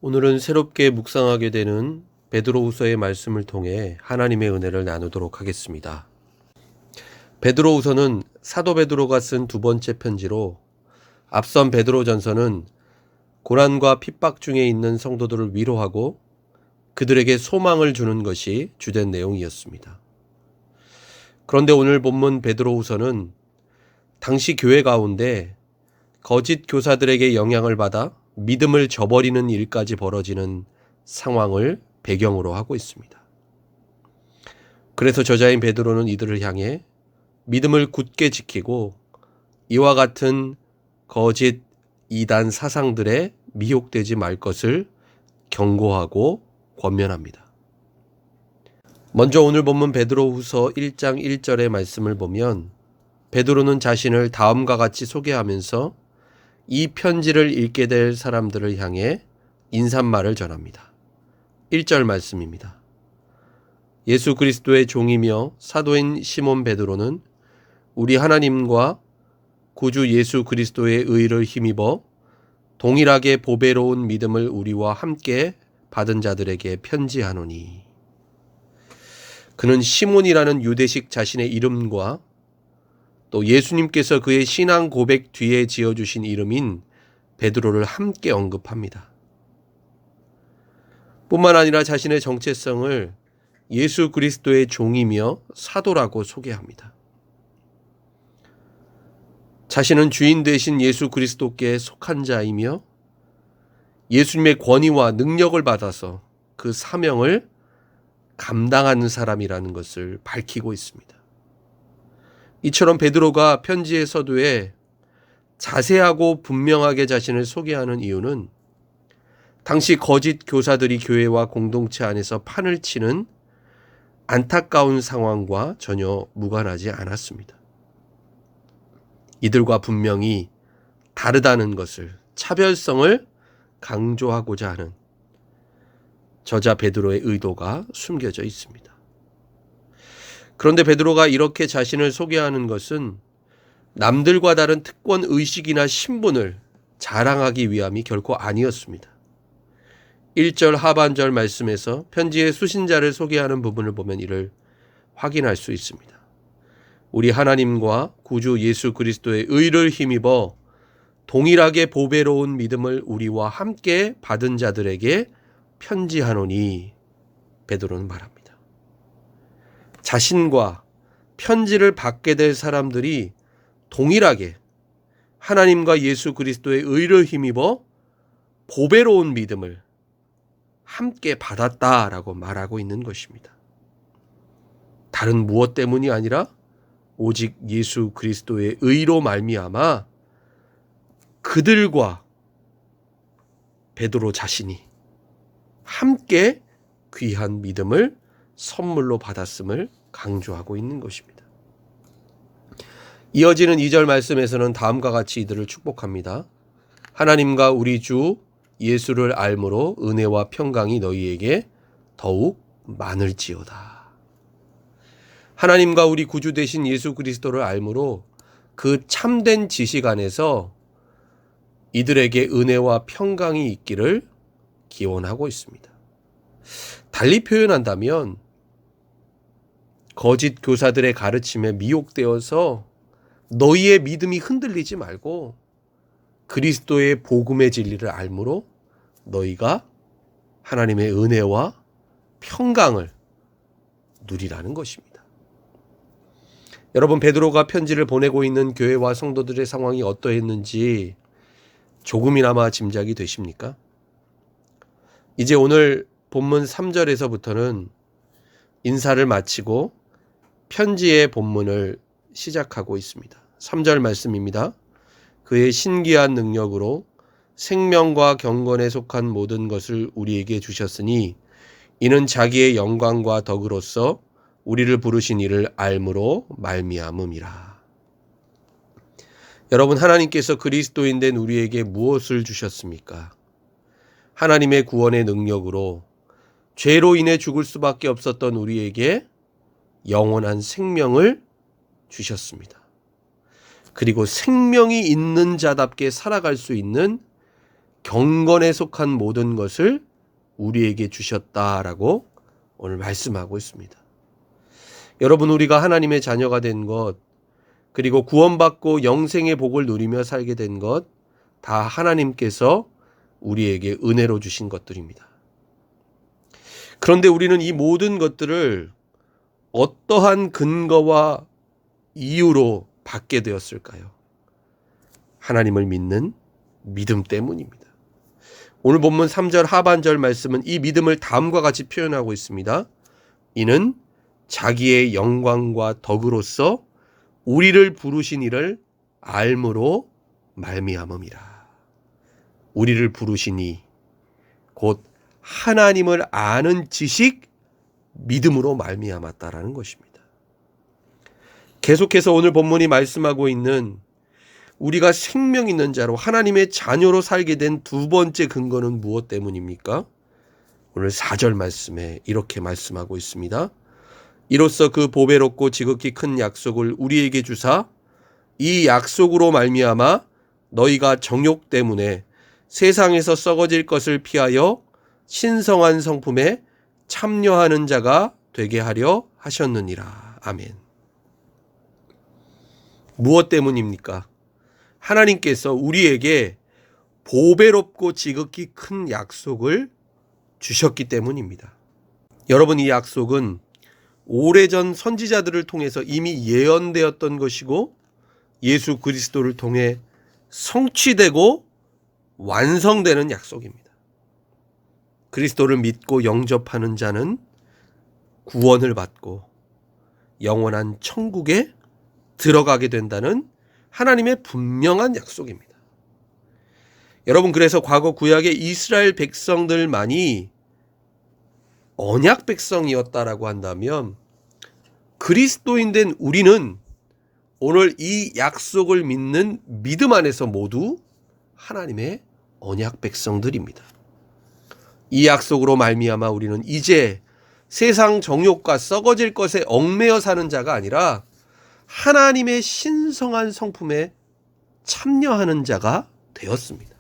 오늘은 새롭게 묵상하게 되는 베드로후서의 말씀을 통해 하나님의 은혜를 나누도록 하겠습니다. 베드로후서는 사도 베드로가 쓴 두 번째 편지로 앞선 베드로전서는 고난과 핍박 중에 있는 성도들을 위로하고 그들에게 소망을 주는 것이 주된 내용이었습니다. 그런데 오늘 본문 베드로후서는 당시 교회 가운데 거짓 교사들에게 영향을 받아 믿음을 저버리는 일까지 벌어지는 상황을 배경으로 하고 있습니다. 그래서 저자인 베드로는 이들을 향해 믿음을 굳게 지키고 이와 같은 거짓 이단 사상들에 미혹되지 말 것을 경고하고 권면합니다. 먼저 오늘 본문 베드로후서 1장 1절의 말씀을 보면 베드로는 자신을 다음과 같이 소개하면서 이 편지를 읽게 될 사람들을 향해 인사말을 전합니다. 1절 말씀입니다. 예수 그리스도의 종이며 사도인 시몬 베드로는 우리 하나님과 구주 예수 그리스도의 의를 힘입어 동일하게 보배로운 믿음을 우리와 함께 받은 자들에게 편지하노니. 그는 시몬이라는 유대식 자신의 이름과 또 예수님께서 그의 신앙 고백 뒤에 지어주신 이름인 베드로를 함께 언급합니다. 뿐만 아니라 자신의 정체성을 예수 그리스도의 종이며 사도라고 소개합니다. 자신은 주인 되신 예수 그리스도께 속한 자이며 예수님의 권위와 능력을 받아서 그 사명을 감당하는 사람이라는 것을 밝히고 있습니다. 이처럼 베드로가 편지의 서두에 자세하고 분명하게 자신을 소개하는 이유는 당시 거짓 교사들이 교회와 공동체 안에서 판을 치는 안타까운 상황과 전혀 무관하지 않았습니다. 이들과 분명히 다르다는 것을, 차별성을 강조하고자 하는 저자 베드로의 의도가 숨겨져 있습니다. 그런데 베드로가 이렇게 자신을 소개하는 것은 남들과 다른 특권 의식이나 신분을 자랑하기 위함이 결코 아니었습니다. 1절 하반절 말씀에서 편지의 수신자를 소개하는 부분을 보면 이를 확인할 수 있습니다. 우리 하나님과 구주 예수 그리스도의 의를 힘입어 동일하게 보배로운 믿음을 우리와 함께 받은 자들에게 편지하노니 베드로는 말합니다. 자신과 편지를 받게 될 사람들이 동일하게 하나님과 예수 그리스도의 의를 힘입어 보배로운 믿음을 함께 받았다라고 말하고 있는 것입니다. 다른 무엇 때문이 아니라 오직 예수 그리스도의 의로 말미암아 그들과 베드로 자신이 함께 귀한 믿음을 선물로 받았음을 강조하고 있는 것입니다. 이어지는 2절 말씀에서는 다음과 같이 이들을 축복합니다. 하나님과 우리 주 예수를 알므로 은혜와 평강이 너희에게 더욱 많을지어다. 하나님과 우리 구주 되신 예수 그리스도를 알므로 그 참된 지식 안에서 이들에게 은혜와 평강이 있기를 기원하고 있습니다. 달리 표현한다면 거짓 교사들의 가르침에 미혹되어서 너희의 믿음이 흔들리지 말고 그리스도의 복음의 진리를 알므로 너희가 하나님의 은혜와 평강을 누리라는 것입니다. 여러분, 베드로가 편지를 보내고 있는 교회와 성도들의 상황이 어떠했는지 조금이나마 짐작이 되십니까? 이제 오늘 본문 3절에서부터는 인사를 마치고 편지의 본문을 시작하고 있습니다. 3절 말씀입니다. 그의 신기한 능력으로 생명과 경건에 속한 모든 것을 우리에게 주셨으니 이는 자기의 영광과 덕으로서 우리를 부르신 이를 알므로 말미암음이라. 여러분, 하나님께서 그리스도인 된 우리에게 무엇을 주셨습니까? 하나님의 구원의 능력으로 죄로 인해 죽을 수밖에 없었던 우리에게 영원한 생명을 주셨습니다. 그리고 생명이 있는 자답게 살아갈 수 있는 경건에 속한 모든 것을 우리에게 주셨다라고 오늘 말씀하고 있습니다. 여러분, 우리가 하나님의 자녀가 된 것, 그리고 구원받고 영생의 복을 누리며 살게 된 것, 다 하나님께서 우리에게 은혜로 주신 것들입니다. 그런데 우리는 이 모든 것들을 어떠한 근거와 이유로 받게 되었을까요? 하나님을 믿는 믿음 때문입니다. 오늘 본문 3절 하반절 말씀은 이 믿음을 다음과 같이 표현하고 있습니다. 이는 자기의 영광과 덕으로서 우리를 부르신 이를 알므로 말미암음이라. 우리를 부르시니 곧 하나님을 아는 지식, 믿음으로 말미암았다라는 것입니다. 계속해서 오늘 본문이 말씀하고 있는 우리가 생명 있는 자로 하나님의 자녀로 살게 된 두 번째 근거는 무엇 때문입니까? 오늘 4절 말씀에 이렇게 말씀하고 있습니다. 이로써 그 보배롭고 지극히 큰 약속을 우리에게 주사 이 약속으로 말미암아 너희가 정욕 때문에 세상에서 썩어질 것을 피하여 신성한 성품에 참여하는 자가 되게 하려 하셨느니라. 아멘. 무엇 때문입니까? 하나님께서 우리에게 보배롭고 지극히 큰 약속을 주셨기 때문입니다. 여러분, 이 약속은 오래전 선지자들을 통해서 이미 예언되었던 것이고 예수 그리스도를 통해 성취되고 완성되는 약속입니다. 그리스도를 믿고 영접하는 자는 구원을 받고 영원한 천국에 들어가게 된다는 하나님의 분명한 약속입니다. 여러분, 그래서 과거 구약의 이스라엘 백성들만이 언약 백성이었다라고 한다면 그리스도인 된 우리는 오늘 이 약속을 믿는 믿음 안에서 모두 하나님의 언약 백성들입니다. 이 약속으로 말미암아 우리는 이제 세상 정욕과 썩어질 것에 얽매여 사는 자가 아니라 하나님의 신성한 성품에 참여하는 자가 되었습니다.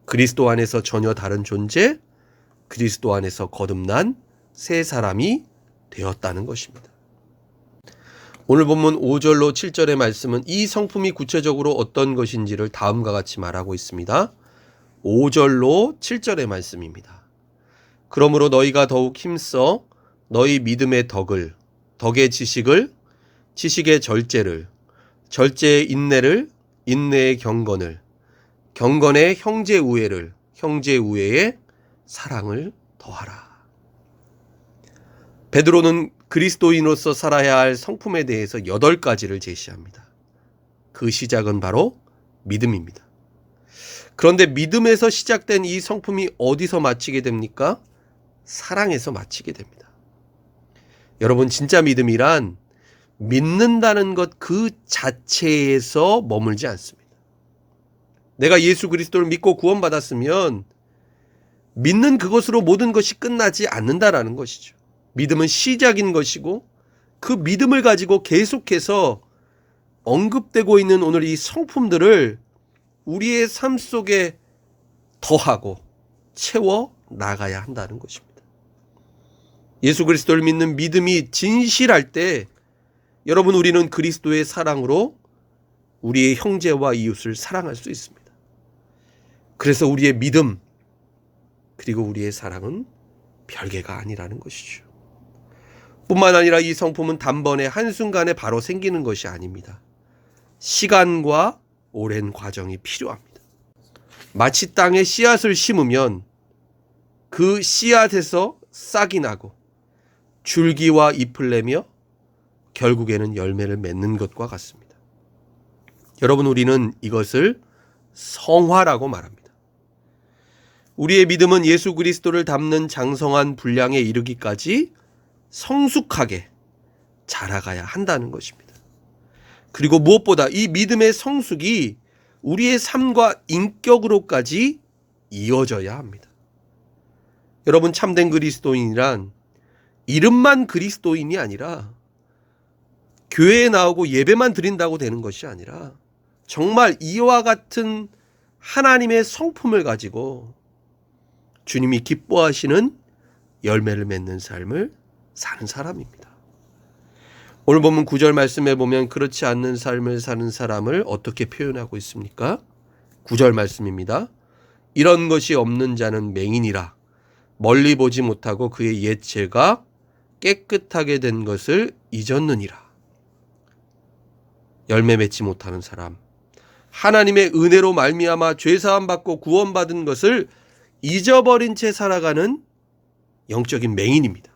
그리스도 안에서 전혀 다른 존재, 그리스도 안에서 거듭난 새 사람이 되었다는 것입니다. 오늘 본문 5절로 7절의 말씀은 이 성품이 구체적으로 어떤 것인지를 다음과 같이 말하고 있습니다. 5절로 7절의 말씀입니다. 그러므로 너희가 더욱 힘써 너희 믿음의 덕을, 덕의 지식을, 지식의 절제를, 절제의 인내를, 인내의 경건을, 경건의 형제 우애를, 형제 우애의 사랑을 더하라. 베드로는 그리스도인으로서 살아야 할 성품에 대해서 8가지를 제시합니다. 그 시작은 바로 믿음입니다. 그런데 믿음에서 시작된 이 성품이 어디서 마치게 됩니까? 사랑에서 마치게 됩니다. 여러분, 진짜 믿음이란 믿는다는 것 그 자체에서 머물지 않습니다. 내가 예수 그리스도를 믿고 구원받았으면 믿는 그것으로 모든 것이 끝나지 않는다라는 것이죠. 믿음은 시작인 것이고 그 믿음을 가지고 계속해서 언급되고 있는 오늘 이 성품들을 우리의 삶 속에 더하고 채워 나가야 한다는 것입니다. 예수 그리스도를 믿는 믿음이 진실할 때 여러분, 우리는 그리스도의 사랑으로 우리의 형제와 이웃을 사랑할 수 있습니다. 그래서 우리의 믿음 그리고 우리의 사랑은 별개가 아니라는 것이죠. 뿐만 아니라 이 성품은 단번에 한순간에 바로 생기는 것이 아닙니다. 시간과 오랜 과정이 필요합니다. 마치 땅에 씨앗을 심으면 그 씨앗에서 싹이 나고 줄기와 잎을 내며 결국에는 열매를 맺는 것과 같습니다. 여러분, 우리는 이것을 성화라고 말합니다. 우리의 믿음은 예수 그리스도를 닮는 장성한 분량에 이르기까지 성숙하게 자라가야 한다는 것입니다. 그리고 무엇보다 이 믿음의 성숙이 우리의 삶과 인격으로까지 이어져야 합니다. 여러분, 참된 그리스도인이란 이름만 그리스도인이 아니라 교회에 나오고 예배만 드린다고 되는 것이 아니라 정말 이와 같은 하나님의 성품을 가지고 주님이 기뻐하시는 열매를 맺는 삶을 사는 사람입니다. 오늘 본문 9절 말씀에 보면 그렇지 않는 삶을 사는 사람을 어떻게 표현하고 있습니까? 9절 말씀입니다. 이런 것이 없는 자는 맹인이라 멀리 보지 못하고 그의 옛 죄가 깨끗하게 된 것을 잊었느니라. 열매 맺지 못하는 사람, 하나님의 은혜로 말미암아 죄사함 받고 구원받은 것을 잊어버린 채 살아가는 영적인 맹인입니다.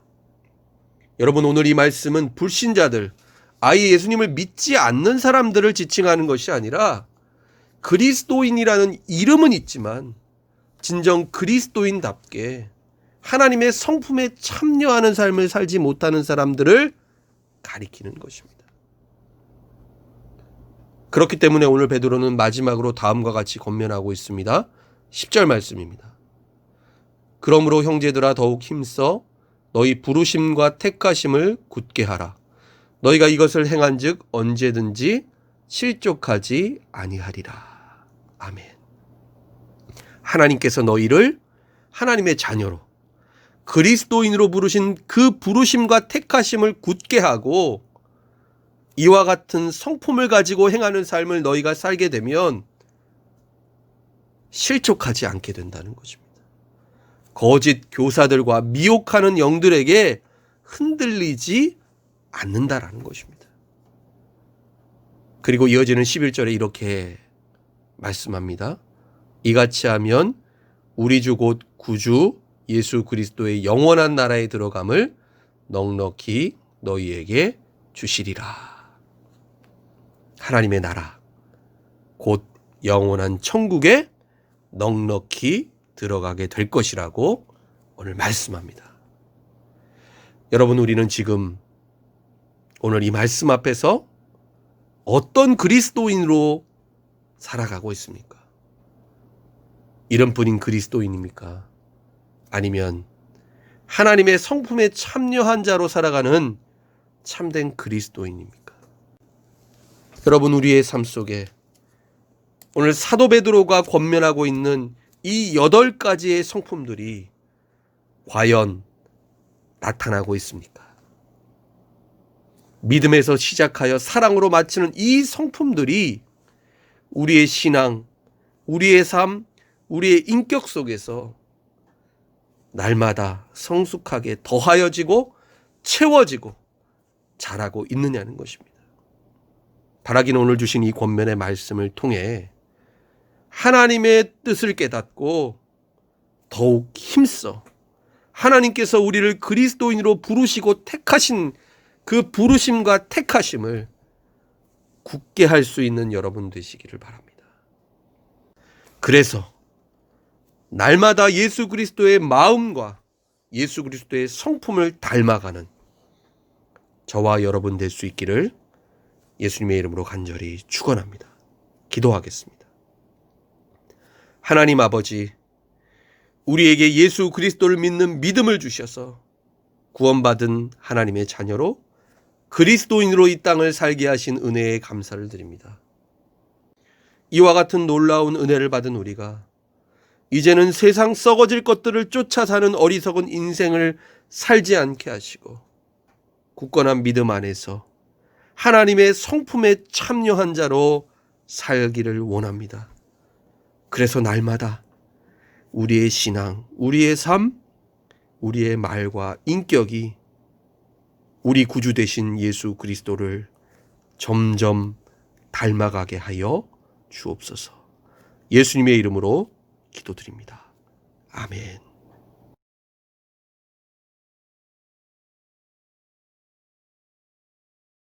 여러분, 오늘 이 말씀은 불신자들, 아예 예수님을 믿지 않는 사람들을 지칭하는 것이 아니라 그리스도인이라는 이름은 있지만 진정 그리스도인답게 하나님의 성품에 참여하는 삶을 살지 못하는 사람들을 가리키는 것입니다. 그렇기 때문에 오늘 베드로는 마지막으로 다음과 같이 권면하고 있습니다. 10절 말씀입니다. 그러므로 형제들아 더욱 힘써 너희 부르심과 택하심을 굳게 하라. 너희가 이것을 행한즉 언제든지 실족하지 아니하리라. 아멘. 하나님께서 너희를 하나님의 자녀로 그리스도인으로 부르신 그 부르심과 택하심을 굳게 하고 이와 같은 성품을 가지고 행하는 삶을 너희가 살게 되면 실족하지 않게 된다는 것입니다. 거짓 교사들과 미혹하는 영들에게 흔들리지 않는다라는 것입니다. 그리고 이어지는 11절에 이렇게 말씀합니다. 이같이 하면 우리 주 곧 구주 예수 그리스도의 영원한 나라에 들어감을 넉넉히 너희에게 주시리라. 하나님의 나라, 곧 영원한 천국에 넉넉히 들어가게 될 것이라고 오늘 말씀합니다. 여러분, 우리는 지금 오늘 이 말씀 앞에서 어떤 그리스도인으로 살아가고 있습니까? 이름뿐인 그리스도인입니까? 아니면 하나님의 성품에 참여한 자로 살아가는 참된 그리스도인입니까? 여러분, 우리의 삶 속에 오늘 사도 베드로가 권면하고 있는 이 8가지의 성품들이 과연 나타나고 있습니까? 믿음에서 시작하여 사랑으로 마치는 이 성품들이 우리의 신앙, 우리의 삶, 우리의 인격 속에서 날마다 성숙하게 더하여지고 채워지고 자라고 있느냐는 것입니다. 바라기는 오늘 주신 이 권면의 말씀을 통해 하나님의 뜻을 깨닫고 더욱 힘써 하나님께서 우리를 그리스도인으로 부르시고 택하신 그 부르심과 택하심을 굳게 할 수 있는 여러분 되시기를 바랍니다. 그래서 날마다 예수 그리스도의 마음과 예수 그리스도의 성품을 닮아가는 저와 여러분 될 수 있기를 예수님의 이름으로 간절히 축원합니다. 기도하겠습니다. 하나님 아버지, 우리에게 예수 그리스도를 믿는 믿음을 주셔서 구원받은 하나님의 자녀로 그리스도인으로 이 땅을 살게 하신 은혜에 감사를 드립니다. 이와 같은 놀라운 은혜를 받은 우리가 이제는 세상 썩어질 것들을 쫓아 사는 어리석은 인생을 살지 않게 하시고 굳건한 믿음 안에서 하나님의 성품에 참여한 자로 살기를 원합니다. 그래서 날마다 우리의 신앙, 우리의 삶, 우리의 말과 인격이 우리 구주 되신 예수 그리스도를 점점 닮아가게 하여 주옵소서. 예수님의 이름으로 기도드립니다. 아멘.